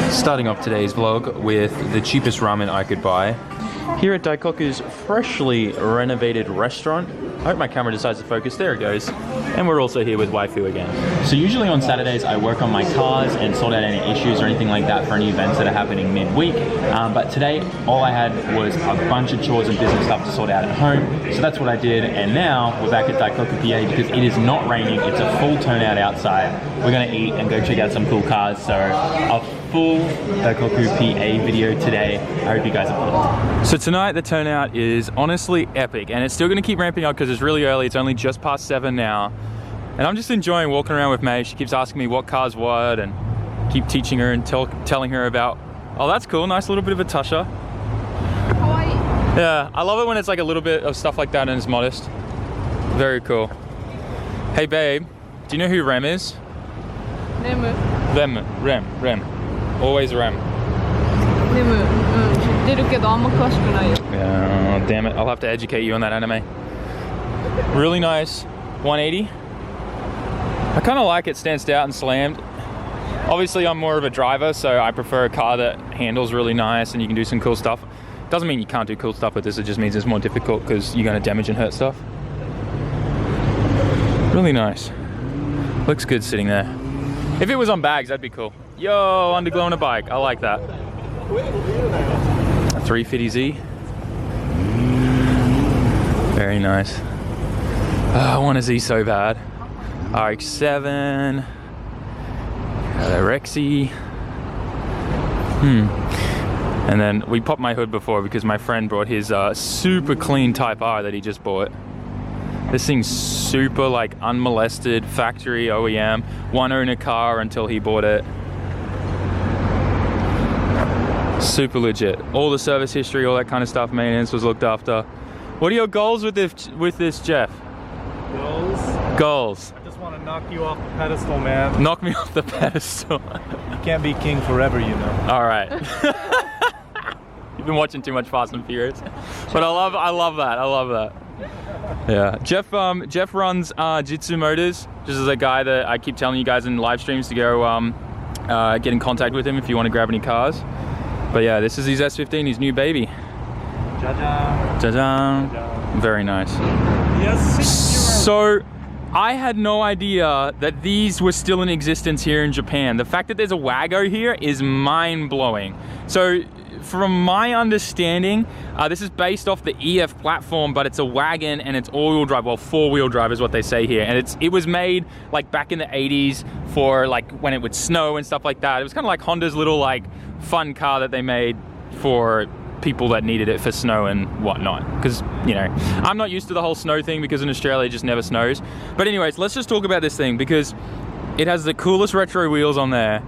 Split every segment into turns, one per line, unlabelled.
Starting off today's vlog with the cheapest ramen I could buy here at Daikoku's freshly renovated restaurant. I hope my camera decides to focus. There it goes. And we're also here with waifu again. So usually on Saturdays I work on my cars and sort out any issues or anything like that for any events that are happening midweek. But today all I had was a bunch of chores and business stuff to sort out at home. So that's what I did. And now we're back at Daikoku PA because it is not raining. It's a full turnout outside. We're gonna eat and go check out some cool cars. So a full Daikoku PA video today. I hope you guys are pumped. So tonight the turnout is honestly epic, and it's still gonna keep ramping up because it's really early. It's only just past 7 now. And I'm just enjoying walking around with May. She keeps asking me what car's what and keep teaching her and telling her about, oh, that's cool, nice little bit of a Tasha. Kawaii. Yeah, I love it when it's like a little bit of stuff like that and it's modest. Very cool. Hey babe, do you know who Rem is? Rem. Always Rem. Yeah, damn it. I'll have to educate you on that anime. Really nice 180. I kind of like it, stands out and slammed. Obviously I'm more of a driver, so I prefer a car that handles really nice and you can do some cool stuff. Doesn't mean you can't do cool stuff with this, it just means it's more difficult because you're going to damage and hurt stuff. Really nice. Looks good sitting there. If it was on bags, that'd be cool. Yo, underglow on a bike. I like that. A 350Z. Very nice. Oh, I want a Z so bad. RX-7. A Rexy. And then we popped my hood before because my friend brought his super clean Type R that he just bought. This thing's super like unmolested, factory OEM, one owner car until he bought it. Super legit. All the service history, all that kind of stuff, maintenance was looked after. What are your goals with this, Jeff? Goals?
I just want to knock you off the pedestal, man.
Knock me off the pedestal.
You can't be king forever, you know.
All right. You've been watching too much Fast and Furious. But I love that. Yeah, Jeff runs Jitsu Motors. Just as a guy that I keep telling you guys in live streams to go get in contact with him if you want to grab any cars. But yeah, this is his S15, his new baby.
Ja-ja.
Ja-ja. Very nice.
Yes.
So I had no idea that these were still in existence here in Japan. The fact that there's a Wago here is mind-blowing. So from my understanding, this is based off the EF platform, but it's a wagon and it's all-wheel drive. Well, four-wheel drive is what they say here. And it was made like back in the 80s for like when it would snow and stuff like that. It was kind of like Honda's little like fun car that they made for people that needed it for snow and whatnot. Because, you know, I'm not used to the whole snow thing because in Australia it just never snows. But anyways, let's just talk about this thing because it has the coolest retro wheels on there.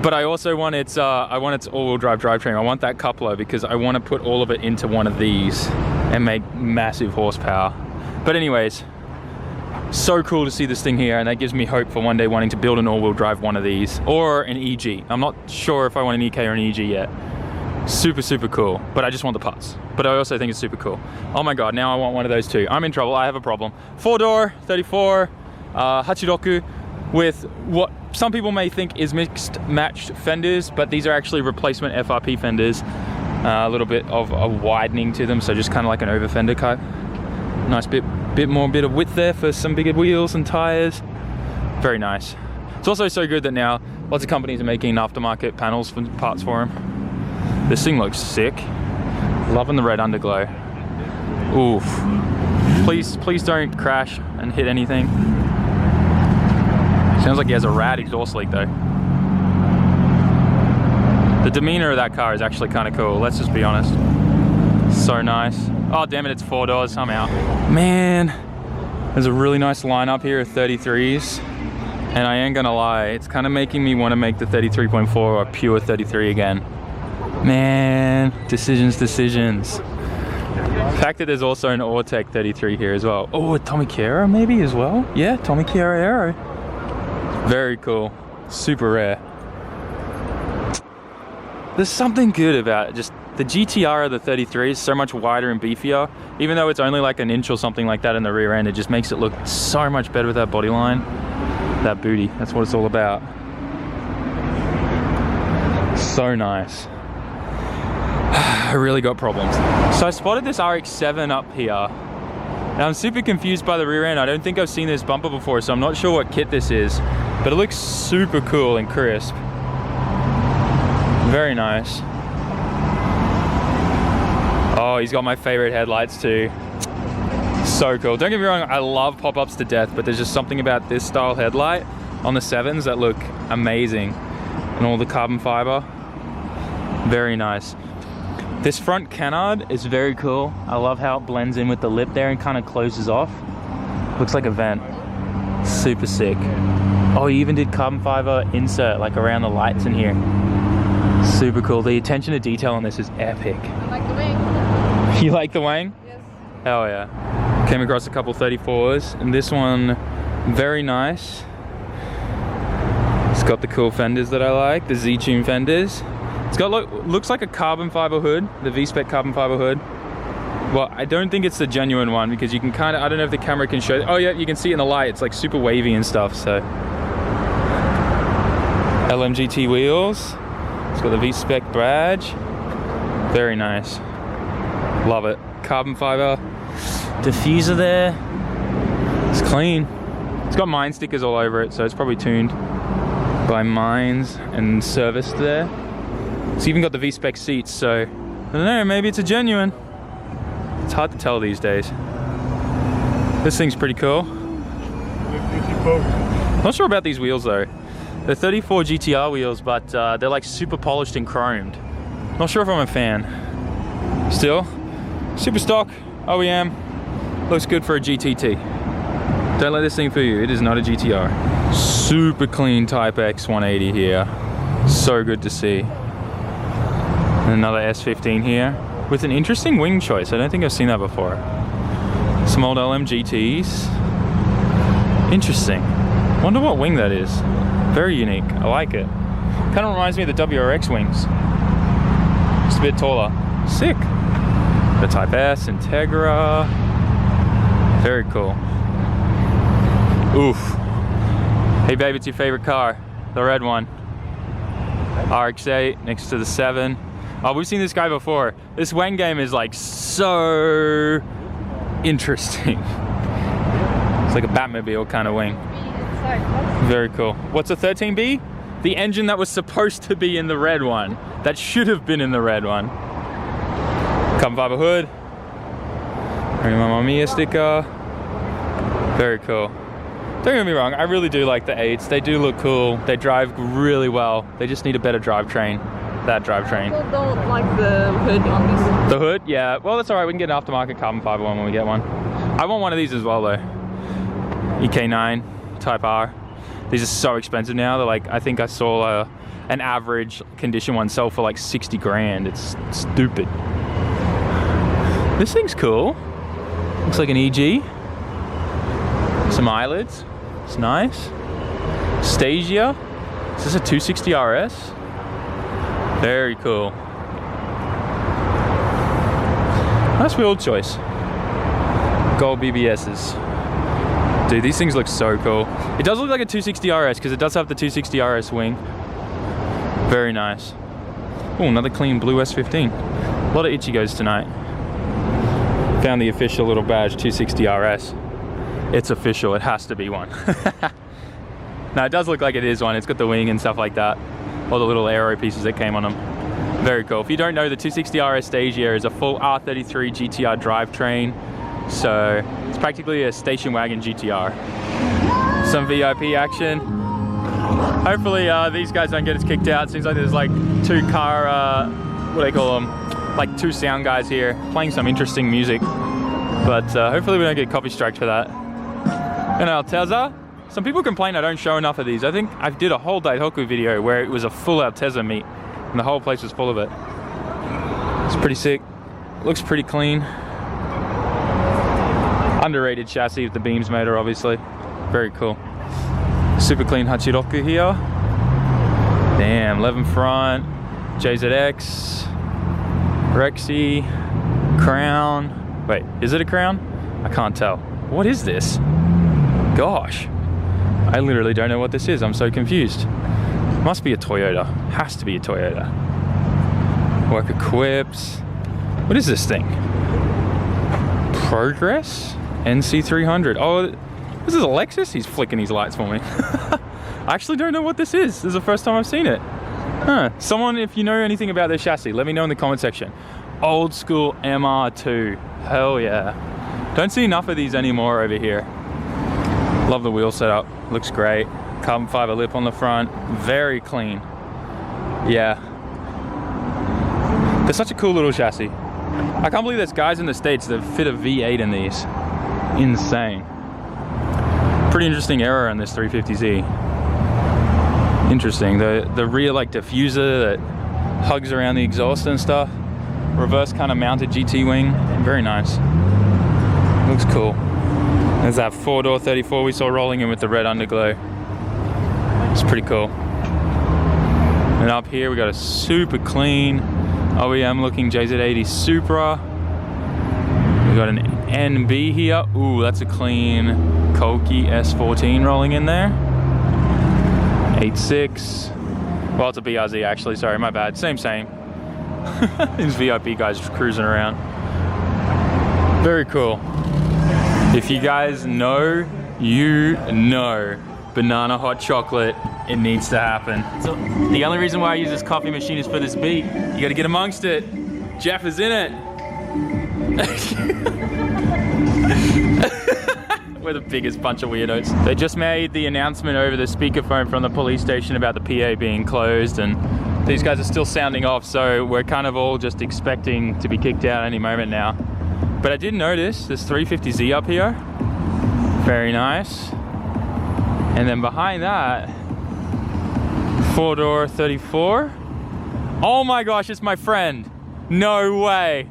But I also want its all-wheel drive drivetrain. I want that coupler because I want to put all of it into one of these and make massive horsepower. But anyways, so cool to see this thing here, and that gives me hope for one day wanting to build an all-wheel drive one of these or an EG. I'm not sure if I want an EK or an EG yet. Super, super cool, but I just want the parts. But I also think it's super cool. Oh my God, now I want one of those too. I'm in trouble, I have a problem. 4-door, 34, Hachiroku, with what some people may think is mixed matched fenders, but these are actually replacement FRP fenders. A little bit of a widening to them, so just kind of like an over fender cut. Nice bit of width there for some bigger wheels and tires. Very nice. It's also so good that now lots of companies are making aftermarket panels for parts for them. This thing looks sick. Loving the red underglow. Oof. Please don't crash and hit anything. Sounds like he has a rad exhaust leak though. The demeanor of that car is actually kind of cool, let's just be honest. So nice. Oh damn it, it's 4 doors, I'm out. Man, there's a really nice lineup here of 33s. And I ain't gonna lie, it's kind of making me want to make the 33.4 a pure 33 again. Man, decisions. The fact that there's also an Ortec 33 here as well. Oh, a Tommy Chiara maybe as well? Yeah, Tommy Chiara Aero. Very cool, super rare. There's something good about it. Just the GTR of the 33 is so much wider and beefier. Even though it's only like an inch or something like that in the rear end, it just makes it look so much better with that body line. That booty, that's what it's all about. So nice. I really got problems. So I spotted this RX-7 up here. And I'm super confused by the rear end. I don't think I've seen this bumper before, so I'm not sure what kit this is. But it looks super cool and crisp. Very nice. Oh, he's got my favorite headlights too. So cool. Don't get me wrong, I love pop-ups to death, but there's just something about this style headlight on the 7s that look amazing. And all the carbon fiber. Very nice. This front canard is very cool. I love how it blends in with the lip there and kind of closes off. Looks like a vent. Super sick. Oh, he even did carbon fiber insert like around the lights in here. Super cool. The attention to detail on this is epic.
I like the wing.
You like the wing?
Yes.
Hell yeah. Came across a couple 34s, and this one, very nice. It's got the cool fenders that I like, the Z-Tune fenders. It's got, looks like a carbon fiber hood, the V-Spec carbon fiber hood. Well, I don't think it's the genuine one because you can kind of, I don't know if the camera can show. Oh yeah, you can see it in the light. It's like super wavy and stuff, so. LMGT wheels. It's got the V-Spec badge. Very nice. Love it. Carbon fiber. Diffuser there. It's clean. It's got Mine stickers all over it, so it's probably tuned by Mines and serviced there. It's even got the V-Spec seats, so I don't know, maybe it's a genuine. It's hard to tell these days. This thing's pretty cool. Not sure about these wheels though. They're 34 GTR wheels, but they're like super polished and chromed. Not sure if I'm a fan. Still, super stock, OEM, looks good for a GTT. Don't let this thing fool you, it is not a GTR. Super clean Type X 180 here. So good to see. And another S15 here with an interesting wing choice. I don't think I've seen that before. Some old LMGTs. Interesting. Wonder what wing that is. Very unique. I like it. Kind of reminds me of the WRX wings. Just a bit taller. Sick. The Type S, Integra. Very cool. Oof. Hey babe, it's your favorite car. The red one. RX-8 next to the 7. Oh, we've seen this guy before. This wing game is like so interesting. It's like a Batmobile kind of wing. Very cool. What's a 13B? The engine that was supposed to be in the red one. That should have been in the red one. Carbon fiber hood. Mamma Mia sticker. Very cool. Don't get me wrong, I really do like the 8s. They do look cool. They drive really well. They just need a better drivetrain. That drivetrain.
People don't like the hood on this.
The hood? Yeah. Well, that's alright. We can get an aftermarket carbon fiber one when we get one. I want one of these as well though. EK9 Type R. These are so expensive now. They're like, I think I saw an average condition one sell for like 60 grand. It's stupid. This thing's cool. Looks like an EG. Some eyelids. It's nice. Stagea. Is this a 260 RS? Very cool. Nice wheel choice. Gold BBSs. Dude, these things look so cool. It does look like a 260 RS because it does have the 260 RS wing. Very nice. Oh, another clean blue S15. A lot of Ichigos tonight. Found the official little badge 260 RS. It's official, it has to be one. No, it does look like it is one. It's got the wing and stuff like that. All the little aero pieces that came on them. Very cool. If you don't know, the 260 RS Stagea is a full R33 GTR drivetrain. So it's practically a station wagon GTR. Some VIP action. Hopefully these guys don't get us kicked out. Seems like there's like two what do they call them? Like two sound guys here playing some interesting music. But hopefully we don't get copy striked for that. And Altezza. Some people complain I don't show enough of these. I think I did a whole Daikoku video where it was a full Altezza meet and the whole place was full of it. It's pretty sick. Looks pretty clean. Underrated chassis with the beams motor, obviously. Very cool. Super clean Hachiroku here. Damn, 11 front, JZX, Rexy, Crown. Wait, is it a Crown? I can't tell. What is this? Gosh. I literally don't know what this is. I'm so confused. Must be a Toyota. Has to be a Toyota. Work equipped. What is this thing? Progress? NC300. Oh, this is a Lexus? He's flicking his lights for me. I actually don't know what this is. This is the first time I've seen it. Huh. Someone, if you know anything about this chassis, let me know in the comment section. Old school MR2. Hell yeah. Don't see enough of these anymore over here. Love the wheel setup. Looks great. Carbon fiber lip on the front. Very clean. Yeah. They're such a cool little chassis. I can't believe there's guys in the States that fit a V8 in these. Insane. Pretty interesting error on this 350Z. Interesting. The rear like diffuser that hugs around the exhaust and stuff. Reverse kind of mounted GT wing. Very nice. Looks cool. There's that 4-door 34 we saw rolling in with the red underglow. It's pretty cool. And up here we got a super clean OEM looking JZ80 Supra. We got an NB here. Ooh, that's a clean Koki S14 rolling in there. 8.6. Well, it's a BRZ actually, sorry, my bad. Same. These VIP guys just cruising around. Very cool. If you guys know, you know. Banana hot chocolate, it needs to happen. So the only reason why I use this coffee machine is for this beat. You gotta get amongst it. Jeff is in it. We're the biggest bunch of weirdos. They just made the announcement over the speakerphone from the police station about the PA being closed, and these guys are still sounding off, so we're kind of all just expecting to be kicked out any moment now. But I did notice this 350Z up here. Very nice. And then behind that, 4-door 34. Oh my gosh, it's my friend. No way.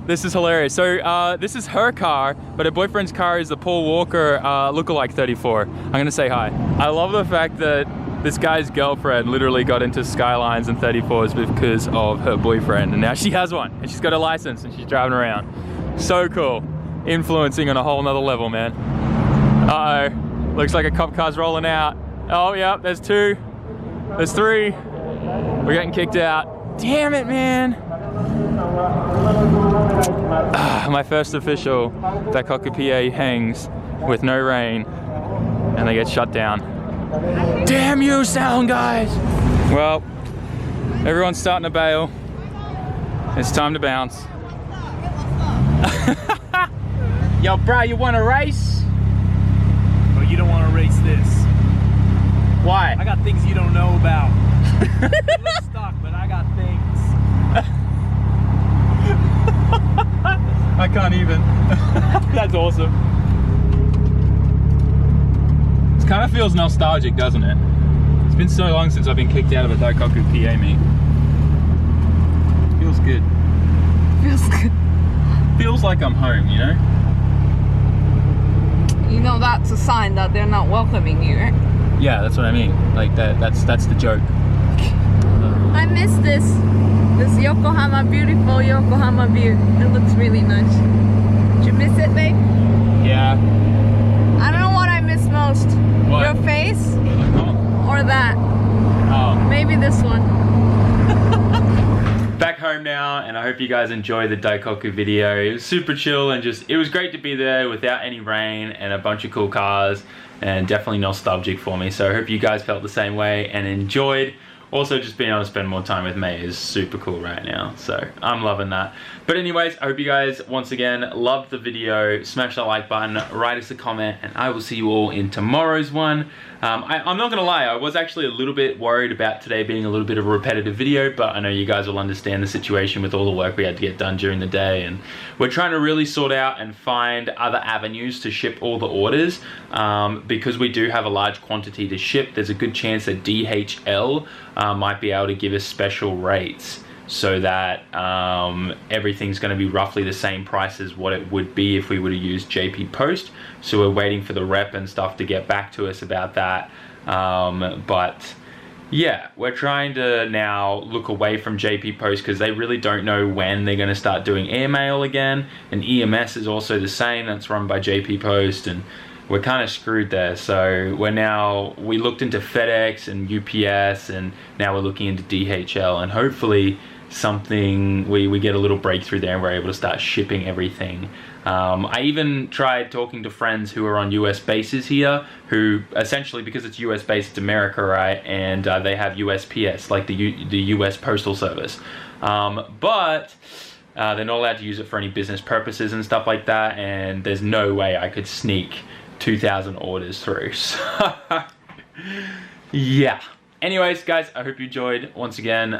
This is hilarious. So this is her car, but her boyfriend's car is the Paul Walker lookalike 34. I'm gonna say hi. I love the fact that this guy's girlfriend literally got into Skylines and 34s because of her boyfriend, and now she has one, and she's got a license, and she's driving around. So cool. Influencing on a whole nother level, man. Uh-oh. Looks like a cop car's rolling out. Oh, yeah, there's 2. There's 3. We're getting kicked out. Damn it, man. My first official Daikoku PA hangs with no rain, and they get shut down. Damn you, sound guys. Well, everyone's starting to bail. It's time to bounce. Yo, bro, you want to race?
You don't want to race this.
Why?
I got things you don't know about. It looks stock, but I got things.
I can't even. That's awesome. It kind of feels nostalgic, doesn't it? It's been so long since I've been kicked out of a Daikoku PA meet. Feels good.
Feels good.
Feels like I'm home, you know?
You know, that's a sign that they're not welcoming you, right?
Yeah, that's what I mean. Like that's the joke.
I miss this Yokohama, beautiful Yokohama view. It looks really nice. Did you miss it, babe?
Yeah.
I don't know what I miss most.
What?
Your face
Oh.
or that.
Oh.
Maybe this one.
Back home now, and I hope you guys enjoyed the Daikoku video. It was super chill, and it was great to be there without any rain and a bunch of cool cars, and definitely nostalgic for me. So I hope you guys felt the same way and enjoyed. Also, just being able to spend more time with May is super cool right now, so I'm loving that. But anyways, I hope you guys, once again, loved the video. Smash that like button, write us a comment, and I will see you all in tomorrow's one. I'm not gonna lie, I was actually a little bit worried about today being a little bit of a repetitive video, but I know you guys will understand the situation with all the work we had to get done during the day, and we're trying to really sort out and find other avenues to ship all the orders. Because we do have a large quantity to ship, there's a good chance that DHL might be able to give us special rates, so that everything's going to be roughly the same price as what it would be if we were to use JP Post. So we're waiting for the rep and stuff to get back to us about that. But yeah, we're trying to now look away from JP Post because they really don't know when they're going to start doing airmail again. And EMS is also the same, that's run by JP Post. And we're kind of screwed there. So we looked into FedEx and UPS, and now we're looking into DHL, and hopefully we get a little breakthrough there and we're able to start shipping everything. I even tried talking to friends who are on US bases here, who essentially, because it's US based, it's America, right? And they have USPS, like the US Postal Service. But they're not allowed to use it for any business purposes and stuff like that, and there's no way I could sneak 2,000 orders through. So yeah. Anyways, guys, I hope you enjoyed once again.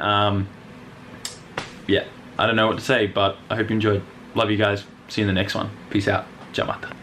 Yeah, I don't know what to say, but I hope you enjoyed. Love you guys. See you in the next one. Peace out. Ciao, mata.